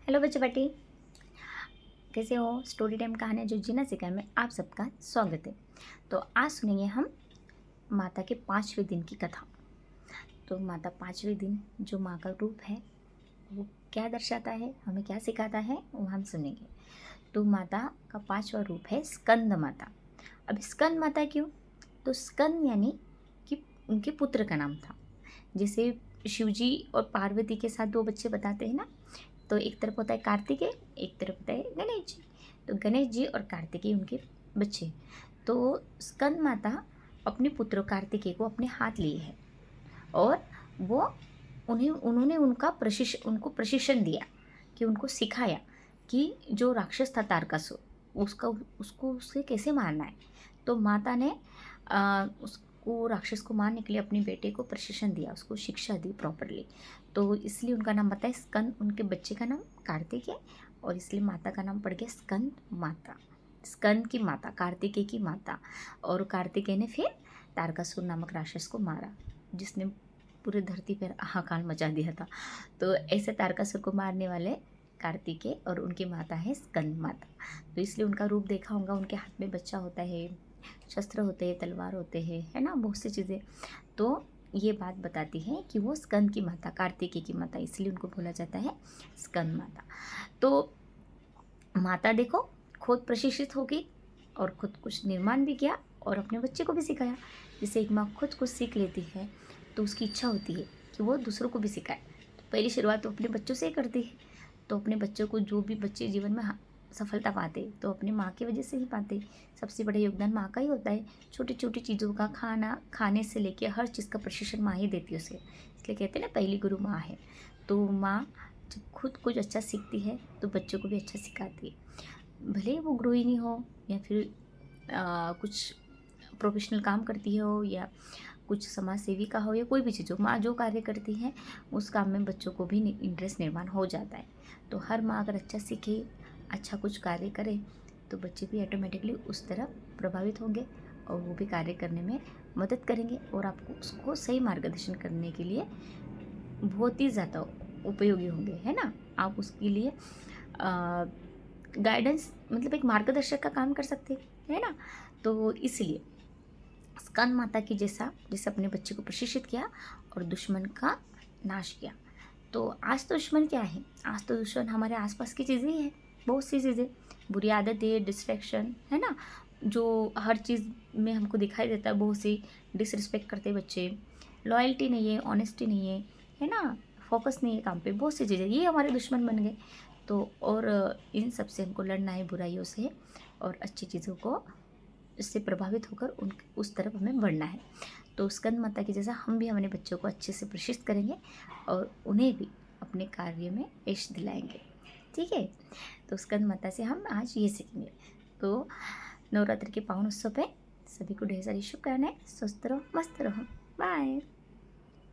Hello बच्चे बेटी, कैसे हो? स्टोरी टाइम कहानी जो जीना सिखाए में आप सबका स्वागत है। तो आज सुनेंगे हम माता के 5वें दिन की कथा। तो माता 5वें दिन जो माँ का रूप है वो क्या दर्शाता है, हमें क्या सिखाता है, वो हम सुनेंगे। तो माता का 5वां रूप है स्कंद माता। अब स्कंद माता क्यों? तो स्कंद यानी कि उनके पुत्र का नाम था। जैसे शिवजी और पार्वती के साथ दो बच्चे बताते हैं ना, तो एक तरफ होता है कार्तिकेय, एक तरफ होता है गणेश जी। तो गणेश जी और कार्तिकेय उनके बच्चे। तो स्कंद माता अपने पुत्र कार्तिकेय को अपने हाथ लिए है और वो उन्होंने उनको प्रशिक्षण दिया कि उनको सिखाया कि जो राक्षस था तारकासुर उसको उससे कैसे मारना है। तो माता ने उसको राक्षस को मारने के लिए अपने बेटे को प्रशिक्षण दिया, उसको शिक्षा दी प्रॉपरली। तो इसलिए उनका नाम बताया स्कंद, उनके बच्चे का नाम कार्तिक है और इसलिए माता का नाम पड़ गया स्कंद माता। स्कंद की माता, कार्तिकेय की माता। और कार्तिकेय ने फिर तारकासुर नामक राक्षस को मारा जिसने पूरे धरती पर हाहाकार मचा दिया था। तो ऐसे तारकासुर को मारने वाले कार्तिकेय और उनकी माता है स्कंद माता। तो इसलिए उनका रूप देखा होगा, उनके हाथ में बच्चा होता है, शस्त्र होते हैं, तलवार होते हैं, है ना, बहुत सी चीज़ें। तो ये बात बताती है कि वो स्कंद की माता, कार्तिकेय की माता, इसलिए उनको बोला जाता है स्कंद माता। तो माता देखो खुद प्रशिक्षित हो गई और खुद कुछ निर्माण भी किया और अपने बच्चे को भी सिखाया। जैसे एक माँ खुद कुछ सीख लेती है तो उसकी इच्छा होती है कि वो दूसरों को भी सिखाए। तो पहली शुरुआत तो अपने बच्चों से ही करती है। तो अपने बच्चों को, जो भी बच्चे जीवन में सफलता पाते तो अपनी माँ की वजह से ही पाते। सबसे बड़ा योगदान माँ का ही होता है। छोटी छोटी चीज़ों का खाने से लेके हर चीज़ का प्रशिक्षण माँ ही देती है उसे। इसलिए कहते हैं ना, पहली गुरु माँ है। तो माँ जब खुद कुछ अच्छा सीखती है तो बच्चों को भी अच्छा सिखाती है। भले ही वो गृहिणी हो या फिर कुछ प्रोफेशनल काम करती हो या कुछ समाज सेविका हो या कोई भी चीज़ हो, माँ जो कार्य करती है उस काम में बच्चों को भी इंटरेस्ट निर्माण हो जाता है। तो हर माँ अगर अच्छा सीखे, अच्छा कुछ कार्य करे तो बच्चे भी ऑटोमेटिकली उस तरफ प्रभावित होंगे और वो भी कार्य करने में मदद करेंगे और आपको उसको सही मार्गदर्शन करने के लिए बहुत ही ज़्यादा उपयोगी होंगे, है ना। आप उसके लिए गाइडेंस, मतलब एक मार्गदर्शक का काम कर सकते हैं, है ना। तो इसलिए स्कंद माता की जैसा जैसे अपने बच्चे को प्रशिक्षित किया और दुश्मन का नाश किया। तो आज तो दुश्मन क्या है? आज तो दुश्मन हमारे आसपास की चीज़ें ही है, बहुत सी चीज़ें, बुरी आदतें, डिस्ट्रैक्शन, है ना, जो हर चीज़ में हमको दिखाई देता है। बहुत सी डिसरिस्पेक्ट करते बच्चे, लॉयल्टी नहीं है, ऑनेस्टी नहीं है ना, फोकस नहीं है काम पे, बहुत सी चीज़ें, ये हमारे दुश्मन बन गए। तो और इन सब से हमको लड़ना है, बुराइयों से, और अच्छी चीज़ों को इससे प्रभावित होकर उस तरफ हमें बढ़ना है। तो स्कंद माता की जैसा हम भी अपने बच्चों को अच्छे से प्रशिक्षित करेंगे और उन्हें भी अपने कार्य में यश दिलाएंगे। ठीक है। तो स्कंद माता से हम आज ये सीखेंगे। तो नवरात्रि के पावन उत्सव पे सभी को ढेर सारी शुभकामनाएं। स्वस्थ रहो, मस्त रहो। बाय।